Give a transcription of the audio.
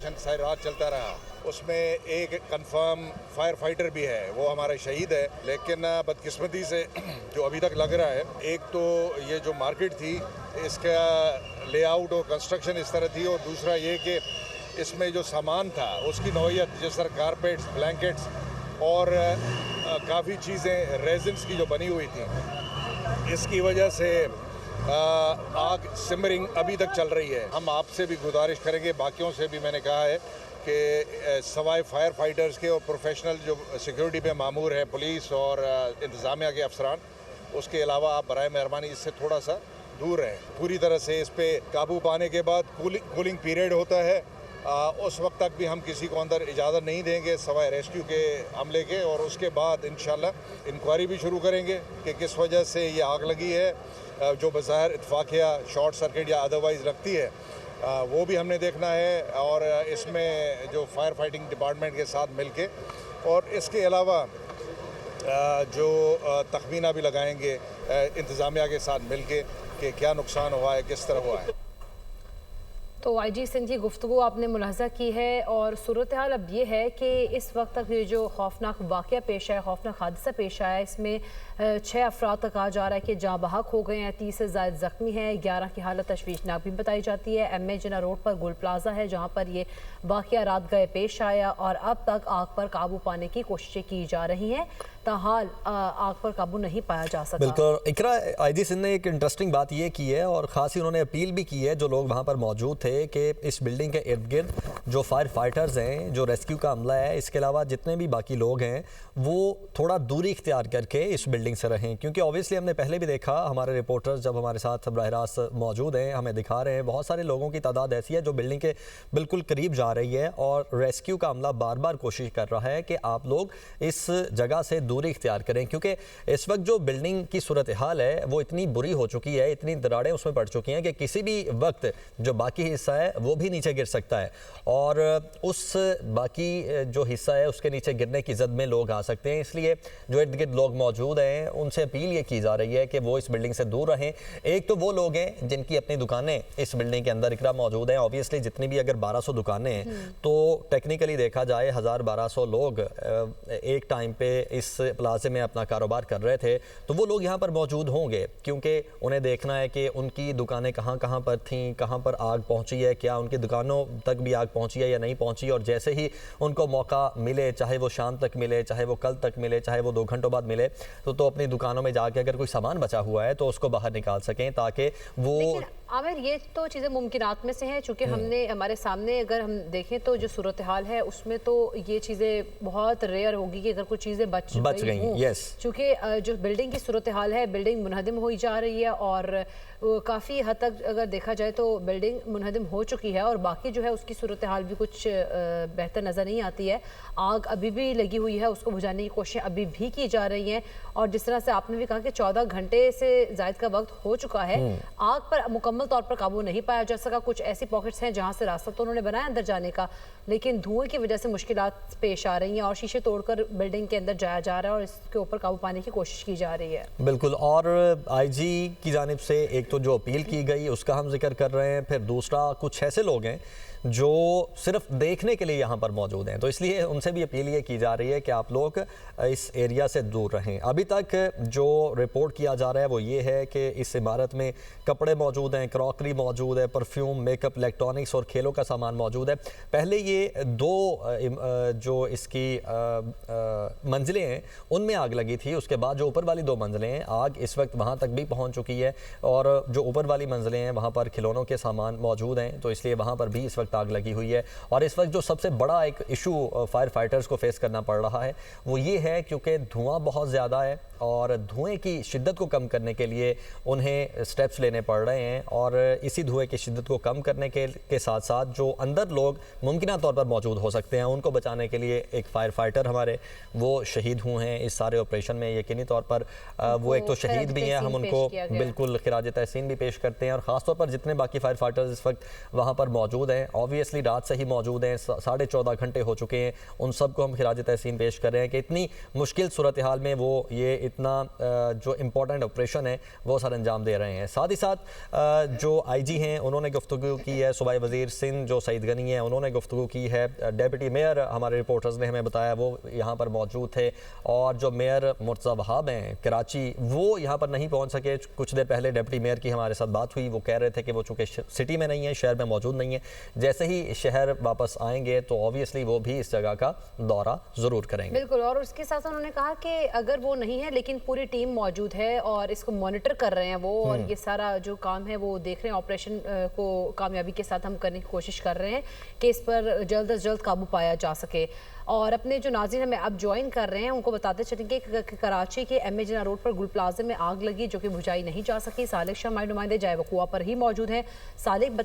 सारी रात चलता रहा। उसमें एक कंफर्म फायर फाइटर भी है, वो हमारा शहीद है। लेकिन बदकिस्मती से जो अभी तक लग रहा है, एक तो ये जो मार्केट थी इसका लेआउट और कंस्ट्रक्शन इस तरह थी, और दूसरा ये कि इसमें जो सामान था उसकी नौइयत, जिस तरह कारपेट्स, ब्लैंकेट्स और काफ़ी चीज़ें रेजिन्स की जो बनी हुई थी, इसकी वजह से आग सिमरिंग अभी तक चल रही है। हम आपसे भी गुजारिश करेंगे, बाकियों से भी मैंने कहा है कि सवाए फायर फाइटर्स के और प्रोफेशनल जो सिक्योरिटी पे मामूर है, पुलिस और इंतज़ामिया के अफसरान, उसके अलावा आप बराए मेहरबानी इससे थोड़ा सा दूर रहें। पूरी तरह से इस पे काबू पाने के बाद कूलिंग पीरियड होता है, उस वक्त तक भी हम किसी को अंदर इजाज़त नहीं देंगे सवाए रेस्क्यू के अमले के, और उसके बाद इंशाल्लाह इंक्वायरी भी शुरू करेंगे कि किस वजह से ये आग लगी है, जो बज़ाहिर इत्तफाक़िया शॉर्ट सर्किट या अदरवाइज़ लगती है, वो भी हमने देखना है। और इसमें जो फायर फाइटिंग डिपार्टमेंट के साथ मिलके, और इसके अलावा जो तखमीना भी लगाएंगे इंतज़ामिया के साथ मिलके कि क्या नुकसान हुआ है, किस तरह हुआ है। तो आईजी सिंध की गुफ्तगू आपने मुलाहजा की है, और सूरत हाल अब ये है कि इस वक्त तक ये जो खौफनाक वाक़या पेश आया, खौफनाक हादसा पेश आया, इसमें 6 अफराद का कहा जा रहा है कि जाँ बहक हो गए हैं, 30 से ज़ायद ज़ख्मी हैं, 11 की हालत तशवीशनाक भी बताई जाती है। MA जिना रोड पर गुल प्लाजा है जहाँ पर ये वाक़या रात गए पेश आया, और अब तक आग पर काबू पाने की कोशिशें की जा रही हैं, ताहाल आग पर काबू नहीं पाया जा सका। बिल्कुल इकरा, आईजी सिंध ने एक इंटरेस्टिंग बात ये की है, और ख़ास ही उन्होंने अपील भी की है जो लोग वहाँ पर मौजूद थे कि इस बिल्डिंग के इर्द गिर्द जो फायर फाइटर्स हैं, जो रेस्क्यू का अमला है, इसके अलावा जितने भी बाकी लोग हैं, वो थोड़ा दूरी इख्तियार करके इस बिल्डिंग से रहें, क्योंकि ऑब्वियसली हमने पहले भी देखा, हमारे रिपोर्टर्स जब हमारे साथ बराह रास्त मौजूद हैं हमें दिखा रहे हैं, बहुत सारे लोगों की तादाद ऐसी है जो बिल्डिंग के बिल्कुल करीब जा रही है, और रेस्क्यू का अमला बार बार कोशिश कर रहा है कि आप लोग इस जगह से दूरी इख्तियार करें, क्योंकि इस वक्त जो बिल्डिंग की सूरत हाल है वो इतनी बुरी हो चुकी है, इतनी दरारें उसमें पड़ चुकी हैं कि किसी भी वक्त जो बाकी हिस्सा है वो भी नीचे गिर सकता है, और उस बाकी जो हिस्सा है उसके नीचे गिरने की जद में लोग आ सकते हैं। इसलिए जो इर्द गिर्द लोग मौजूद हैं उनसे अपील ये की जा रही है कि वो इस बिल्डिंग से दूर रहें। एक तो वो लोग हैं जिनकी अपनी दुकानें इस बिल्डिंग के अंदर इकरा मौजूद हैं, ऑब्वियसली जितनी भी अगर 1200 दुकानें हैं तो टेक्निकली देखा जाए 1000-1200 लोग एक टाइम पे इस प्लाजे में अपना कारोबार कर रहे थे, तो वो लोग यहाँ पर मौजूद होंगे, क्योंकि उन्हें देखना है कि उनकी दुकानें कहाँ कहाँ पर थीं, कहाँ पर आग पहुँची है, क्या उनकी दुकानों तक भी आग पहुँची है या नहीं पहुँची, और जैसे ही उनको मौका मिले, चाहे वो शाम तक मिले, चाहे वो कल तक मिले, चाहे वो 2 घंटों बाद मिले, तो अपनी दुकानों में जाके अगर कोई सामान बचा हुआ है तो उसको बाहर निकाल सकें, ताकि वो आमिर ये तो चीज़ें मुमकिनात में से हैं, चूँकि हमने हमारे सामने अगर हम देखें तो जो सूरत हाल है उसमें तो ये चीज़ें बहुत रेयर होगी कि अगर कुछ चीज़ें बच गई हों, चूँकि जो बिल्डिंग की सूरत हाल है, बिल्डिंग मुनहदिम हुई जा रही है, और काफ़ी हद तक अगर देखा जाए तो बिल्डिंग मुनहदिम हो चुकी है, और बाकी जो है उसकी सूरत हाल भी कुछ बेहतर नज़र नहीं आती है। आग अभी भी लगी हुई है, उसको बुझाने की कोशिशें अभी भी की जा रही हैं, और जिस तरह से आपने भी कहा कि 14 घंटे से ज़ायद का वक्त हो चुका है, आग पर मुकम्मल तौर पर काबू नहीं पाया जा सका। कुछ ऐसी पॉकेट्स हैं जहाँ से रास्ता तो उन्होंने बनाया अंदर जाने का, लेकिन धुएं की वजह से मुश्किलात पेश आ रही हैं, और शीशे तोड़कर बिल्डिंग के अंदर जाया जा रहा है, और इसके ऊपर काबू पाने की कोशिश की जा रही है। बिल्कुल, और आईजी की जानिब से एक तो जो अपील की गई उसका हम जिक्र कर रहे हैं, फिर दूसरा कुछ ऐसे लोग हैं जो सिर्फ देखने के लिए यहाँ पर मौजूद हैं, तो इसलिए उनसे भी अपील ये की जा रही है कि आप लोग इस एरिया से दूर रहें। अभी तक जो रिपोर्ट किया जा रहा है वो ये है कि इस इमारत में कपड़े मौजूद हैं, क्रॉकरी मौजूद है, परफ्यूम, मेकअप, इलेक्ट्रॉनिक्स और खेलों का सामान मौजूद है। पहले ये 2 जो इसकी मंजिलें हैं उनमें आग लगी थी, उसके बाद जो ऊपर वाली 2 मंजिलें हैं, आग इस वक्त वहाँ तक भी पहुँच चुकी है, और जो ऊपर वाली मंजिलें हैं वहाँ पर खिलौनों के सामान मौजूद हैं, तो इसलिए वहाँ पर भी इस वक्त आग लगी हुई है। और इस वक्त जो सबसे बड़ा एक इशू फायर फाइटर्स को फेस करना पड़ रहा है वो ये है क्योंकि धुआं बहुत ज़्यादा है, और धुएं की शिद्दत को कम करने के लिए उन्हें स्टेप्स लेने पड़ रहे हैं, और इसी धुएं की शिद्दत को कम करने के साथ साथ जो अंदर लोग मुमकिन तौर पर मौजूद हो सकते हैं उनको बचाने के लिए एक फायर फाइटर हमारे वो शहीद हुए हैं इस सारे ऑपरेशन में। यकीनी तौर पर वो एक तो शहीद भी हैं, हम उनको बिल्कुल खिराज तहसीन भी पेश करते हैं, और ख़ासतौर पर जितने बाकी फायर फाइटर्स इस वक्त वहाँ पर मौजूद हैं, ऑब्वियसली रात से ही मौजूद हैं, 14.5 घंटे हो चुके हैं, उन सबको हम खिराज तहसीन पेश कर रहे हैं कि इतनी मुश्किल सूरत हाल में वो ये इतना जो इम्पोर्टेंट ऑपरेशन है वो सर अंजाम दे रहे हैं। साथ ही साथ जो IG हैं उन्होंने गुफ्तगू की है, सूबाई वज़ीर सिंध जो सईद गनी है उन्होंने गुफ्तगू की है, डेप्यूटी मेयर हमारे रिपोर्टर्स ने हमें बताया वो यहाँ पर मौजूद थे, और जो मेयर मुर्तज़ा वहाब हैं कराची वो यहाँ पर नहीं पहुँच सके। कुछ देर पहले डेप्यूटी मेयर की हमारे साथ बात हुई, वो कह रहे थे कि वो चूँकि सिटी में नहीं है, शहर में मौजूद नहीं है, जैसे ही शहर वापस आएंगे तो ऑब्वियसली वो भी इस जगह का दौरा ज़रूर करेंगे। बिल्कुल, और उसके साथ उन्होंने कहा कि अगर वो नहीं है लेकिन पूरी टीम मौजूद है और इसको मॉनिटर कर रहे हैं वो, और ये सारा जो काम है वो देख रहे हैं, ऑपरेशन को कामयाबी के साथ हम करने की कोशिश कर रहे हैं कि इस पर जल्द अज जल्द काबू पाया जा सके। और अपने जो नाज़रीन हमें अब ज्वाइन कर रहे हैं उनको बताते चलेंगे कि कराची के MA जिन्ना रोड पर गुल प्लाजा में आग लगी जो कि बुझाई नहीं जा सकी। सालिक शाह हमारे नुमाइंदे जाए वकुआ पर ही मौजूद हैं। सालिक